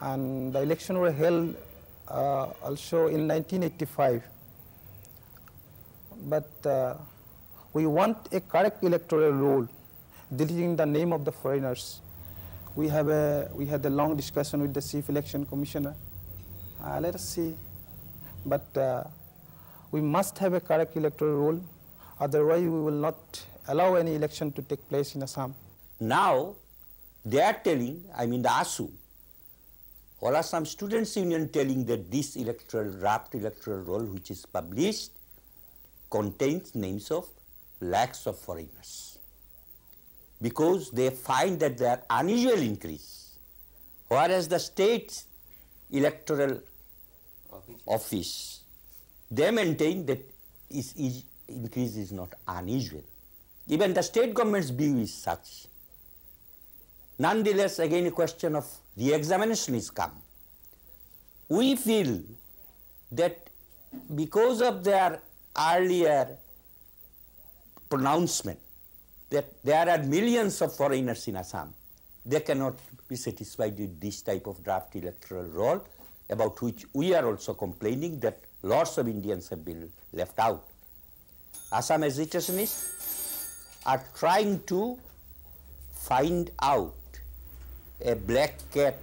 and the election were held also in 1985. But we want a correct electoral roll, deleting the name of the foreigners. We had a long discussion with the Chief Election Commissioner. Let us see. But we must have a correct electoral roll, otherwise we will not allow any election to take place in Assam. Now, they are telling, I mean the ASU, or Assam Students Union telling that this draft electoral roll which is published contains names of lakhs of foreigners, because they find that they are unusual increase, whereas the state electoral office, they maintain that increase is not unusual. Even the state government's view is such. Nonetheless, again a question of re-examination is come. We feel that because of their earlier pronouncement that there are millions of foreigners in Assam, they cannot be satisfied with this type of draft electoral roll, about which we are also complaining that lots of Indians have been left out. Assam agitationists are trying to find out a black cat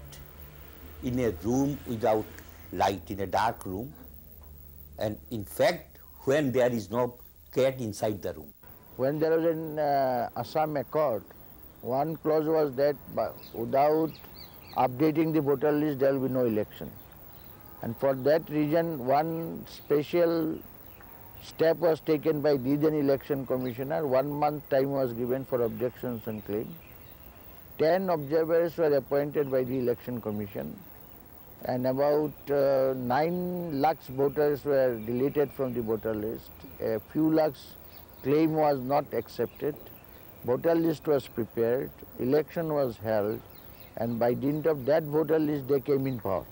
in a room without light, in a dark room, and in fact, when there is no cat inside the room. When there was an Assam Accord, one clause was that without updating the voter list, there will be no election. And for that reason, one special step was taken by the then election commissioner. 1 month time was given for objections and claims. 10 observers were appointed by the election commission, and about 9 lakhs voters were deleted from the voter list. A few lakhs claim was not accepted. Voter list was prepared, election was held, and by dint of that voter list they came in power.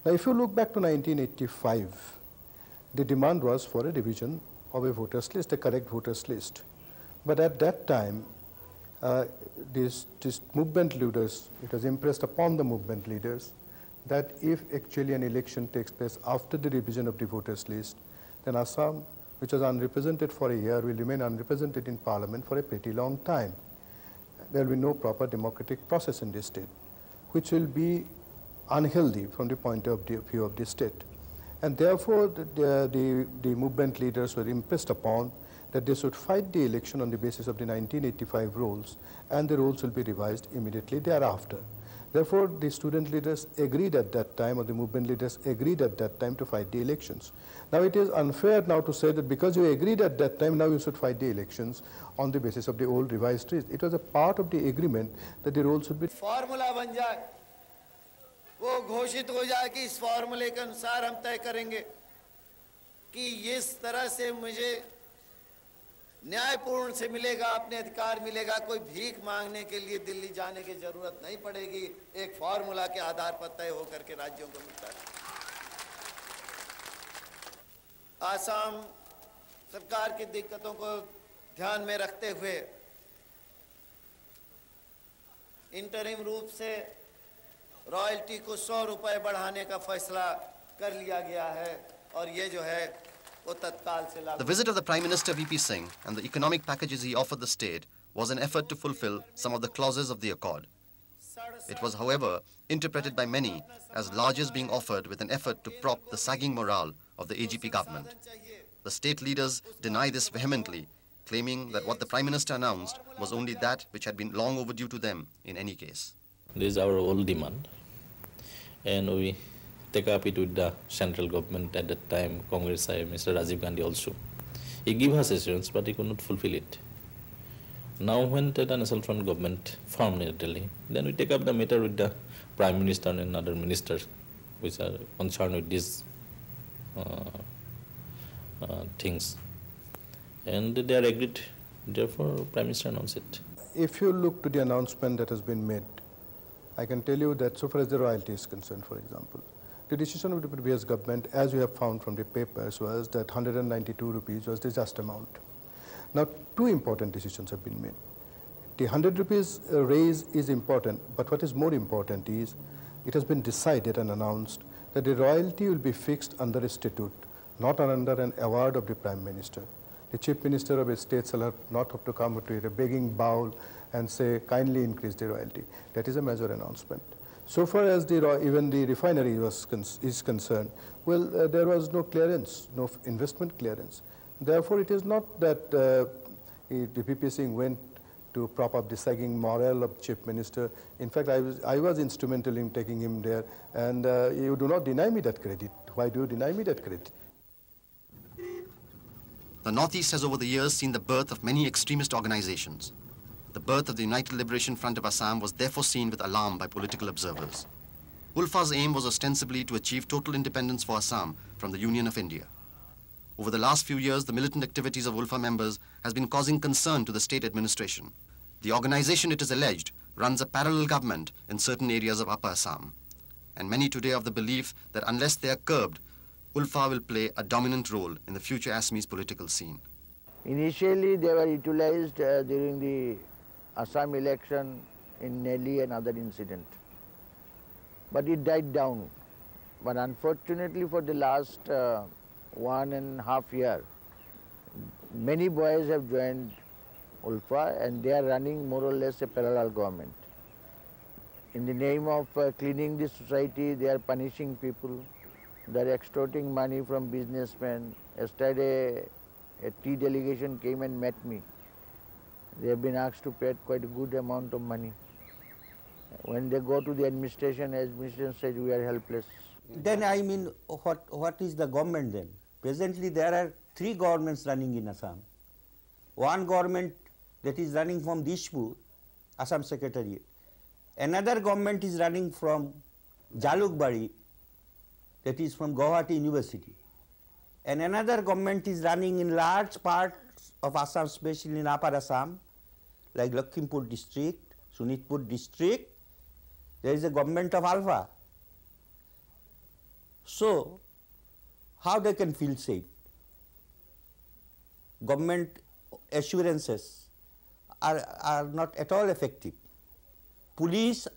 Now if you look back to 1985, the demand was for a revision of a voters list, a correct voters list. But at that time, these movement leaders, it was impressed upon the movement leaders that if actually an election takes place after the revision of the voters list, then Assam, which was unrepresented for a year, will remain unrepresented in parliament for a pretty long time. There will be no proper democratic process in this state, which will be unhealthy from the point of view of the state. And therefore, the movement leaders were impressed upon that they should fight the election on the basis of the 1985 rules, and the rules will be revised immediately thereafter. Therefore, the student leaders agreed at that time, or the movement leaders agreed at that time to fight the elections. Now it is unfair now to say that because you agreed at that time, now you should fight the elections on the basis of the old revised rules. It was a part of the agreement that the rules should be... Formula बन जाए, वो घोषित हो जाए कि इस फॉर्मूले के अनुसार हम तय करेंगे कि इस तरह से मुझे न्यायपूर्ण से मिलेगा, अपने अधिकार मिलेगा, कोई भीख मांगने के लिए दिल्ली जाने की जरूरत नहीं पड़ेगी, एक फॉर्मूला के आधार पर तय होकर के राज्यों को मिलता है। आसाम सरकार की दिक्कतों को ध्यान में रखते हुए इंटरिम रूप से रॉयल्टी को 100 रुपए बढ़ाने का फैसला कर लिया गया है, और ये जो है The visit of the Prime Minister VP Singh and the economic packages he offered the state was an effort to fulfill some of the clauses of the accord. It was, however, interpreted by many as largesse being offered with an effort to prop the sagging morale of the AGP government. The state leaders deny this vehemently, claiming that what the Prime Minister announced was only that which had been long overdue to them in any case. This is our old demand, and we take up it with the central government at that time, Congress, Mr. Rajiv Gandhi also. He gave us assurance, but he could not fulfill it. Now when the National Front government formed in Delhi, then we take up the matter with the Prime Minister and other ministers which are concerned with these things. And they are agreed, therefore Prime Minister announced it. If you look to the announcement that has been made, I can tell you that so far as the royalty is concerned, for example, the decision of the previous government, as we have found from the papers, was that 192 rupees was the just amount. Now, two important decisions have been made. The 100 rupees raise is important, but what is more important is it has been decided and announced that the royalty will be fixed under a statute, not under an award of the Prime Minister. The Chief Minister of a state shall not have to come to a begging bowl and say, kindly increase the royalty. That is a major announcement. So far as even the refinery is concerned, well, there was no clearance, no investment clearance. Therefore, it is not that the VP Singh went to prop up the sagging morale of Chief Minister. In fact, I was instrumental in taking him there, and you do not deny me that credit. Why do you deny me that credit? The Northeast has over the years seen the birth of many extremist organizations. The birth of the United Liberation Front of Assam was therefore seen with alarm by political observers. ULFA's aim was ostensibly to achieve total independence for Assam from the Union of India. Over the last few years, the militant activities of ULFA members has been causing concern to the state administration. The organization, it is alleged, runs a parallel government in certain areas of Upper Assam. And many today are of the belief that unless they are curbed, ULFA will play a dominant role in the future Assamese political scene. Initially, they were utilized during the Assam election in Nelly and other incident. But it died down. But unfortunately for the last 1.5 years, many boys have joined ULFA and they are running more or less a parallel government. In the name of cleaning the society, they are punishing people. They are extorting money from businessmen. Yesterday, a tea delegation came and met me. They have been asked to pay quite a good amount of money. When they go to the administration says we are helpless. Then I mean, what is the government then? Presently there are 3 governments running in Assam. One government that is running from Dishpur, Assam Secretariat. Another government is running from Jalukbari, that is from Guwahati University. And another government is running in large parts of Assam, especially in Upper Assam, like Lakhimpur district, Sunitpur district. There is a government of Alpha. So, how they can feel safe? Government assurances are not at all effective. Police,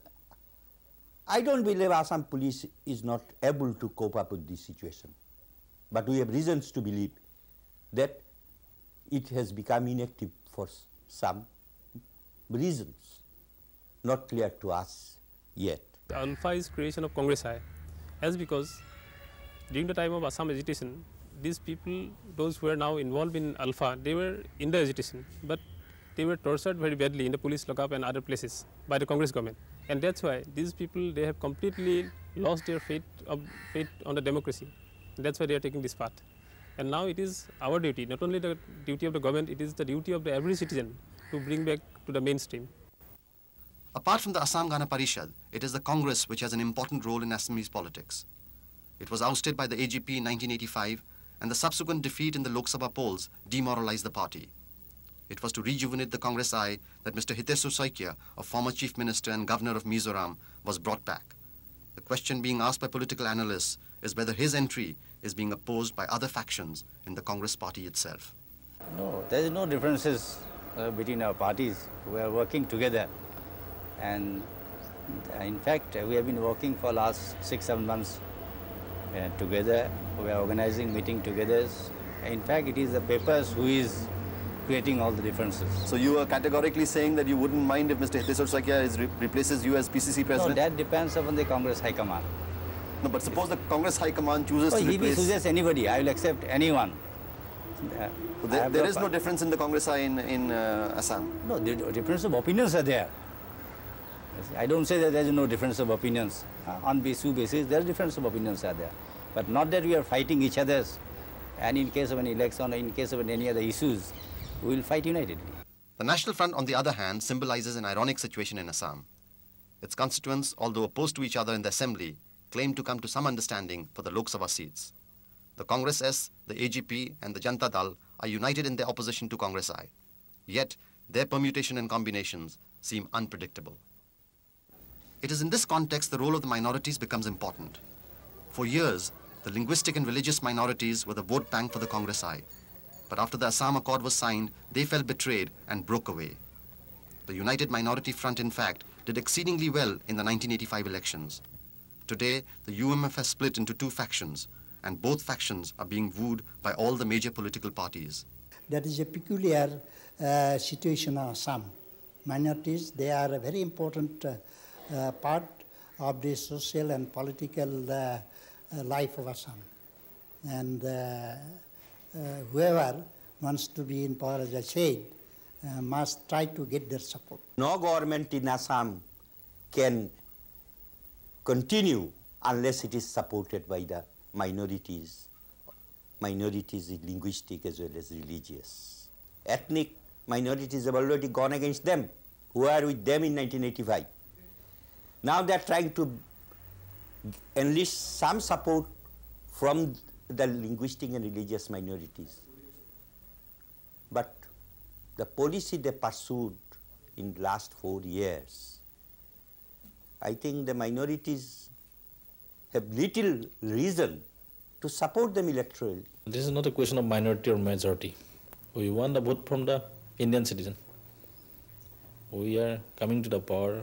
I don't believe Assam police is not able to cope up with this situation. But we have reasons to believe that it has become inactive for some reasons, not clear to us yet. The Alpha is creation of Congress High, as because during the time of Assam agitation, these people, those who are now involved in Alpha, they were in the agitation, but they were tortured very badly in the police lockup and other places by the Congress government. And that's why these people, they have completely lost their faith on the democracy. That's why they are taking this path. And now it is our duty, not only the duty of the government, it is the duty of every citizen to bring back to the mainstream. Apart from the Assam Gana Parishad, it is the Congress which has an important role in Assamese politics. It was ousted by the AGP in 1985, and the subsequent defeat in the Lok Sabha polls demoralized the party. It was to rejuvenate the Congress eye that Mr. Hitesh Soikia, a former Chief Minister and Governor of Mizoram, was brought back. The question being asked by political analysts is whether his entry is being opposed by other factions in the Congress party itself. No, there is no differences between our parties. We are working together. And in fact, we have been working for last 6-7 months together. We are organizing meeting together. In fact, it is the papers who is creating all the differences. So you are categorically saying that you wouldn't mind if Mr. Hitesh Soikia replaces you as PCC president? No, that depends upon the Congress High Command. No, but suppose the Congress High Command chooses to replace... If he chooses anybody, I will accept anyone. So there is no difference in the Congress High in Assam? No, the difference of opinions are there. I don't say that there is no difference of opinions. On issue basis, there is difference of opinions are there. But not that we are fighting each other. And in case of an election or in case of any other issues, we will fight unitedly. The National Front, on the other hand, symbolizes an ironic situation in Assam. Its constituents, although opposed to each other in the assembly, claim to come to some understanding for the Lok Sabha seats. The Congress S, the AGP and the Janata Dal are united in their opposition to Congress I. Yet, their permutation and combinations seem unpredictable. It is in this context the role of the minorities becomes important. For years, the linguistic and religious minorities were the vote bank for the Congress I. But after the Assam Accord was signed, they felt betrayed and broke away. The United Minority Front, in fact, did exceedingly well in the 1985 elections. Today, the UMF has split into two factions, and both factions are being wooed by all the major political parties. That is a peculiar situation in Assam. Minorities, they are a very important part of the social and political life of Assam. And whoever wants to be in power, as I said, must try to get their support. No government in Assam can continue unless it is supported by the minorities in linguistic as well as religious. Ethnic minorities have already gone against them, who were with them in 1985. Now they are trying to enlist some support from the linguistic and religious minorities. But the policy they pursued in the last 4 years, I think the minorities have little reason to support them electorally. This is not a question of minority or majority. We want the vote from the Indian citizen. We are coming to the power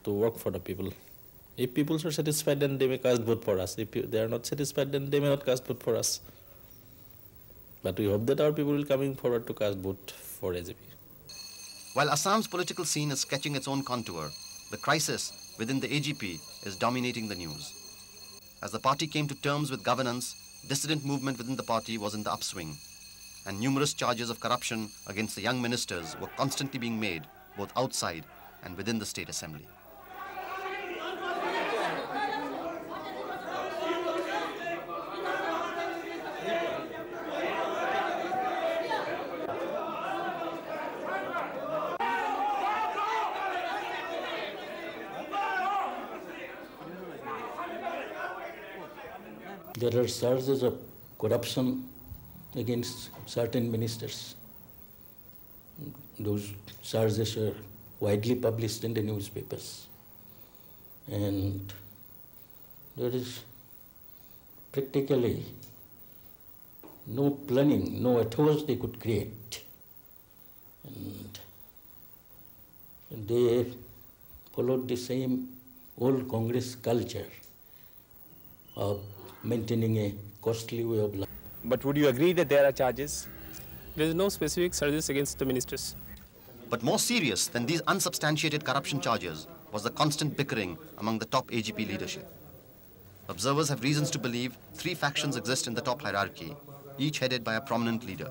to work for the people. If people are satisfied, then they may cast vote for us. If they are not satisfied, then they may not cast vote for us. But we hope that our people will coming forward to cast vote for AJP. While Assam's political scene is sketching its own contour, the crisis within the AGP is dominating the news. As the party came to terms with governance, dissident movement within the party was in the upswing, and numerous charges of corruption against the young ministers were constantly being made, both outside and within the State Assembly. There are charges of corruption against certain ministers. Those charges are widely published in the newspapers. And there is practically no planning, no ethos they could create. And they followed the same old Congress culture of maintaining a costly way of life. But would you agree that there are charges? There is no specific charges against the ministers. But more serious than these unsubstantiated corruption charges was the constant bickering among the top AGP leadership. Observers have reasons to believe 3 factions exist in the top hierarchy, each headed by a prominent leader.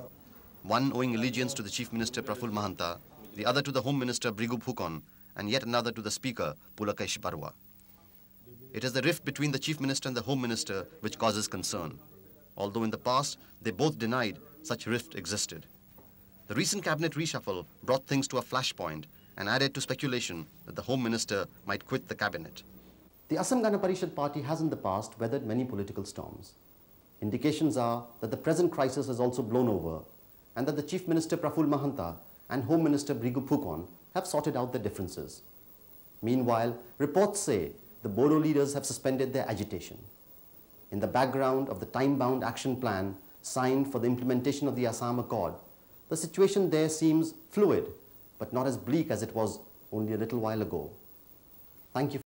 One owing allegiance to the Chief Minister Praful Mahanta, the other to the Home Minister Brigu Phukon, and yet another to the Speaker Pulakesh Barua. It is the rift between the Chief Minister and the Home Minister which causes concern, although in the past they both denied such rift existed. The recent cabinet reshuffle brought things to a flashpoint and added to speculation that the Home Minister might quit the cabinet. The Assam Gana Parishad party has in the past weathered many political storms. Indications are that the present crisis has also blown over and that the Chief Minister Praful Mahanta and Home Minister Brigu Phukon have sorted out their differences. Meanwhile, reports say the Bodo leaders have suspended their agitation. In the background of the time-bound action plan signed for the implementation of the Assam Accord, the situation there seems fluid, but not as bleak as it was only a little while ago. Thank you.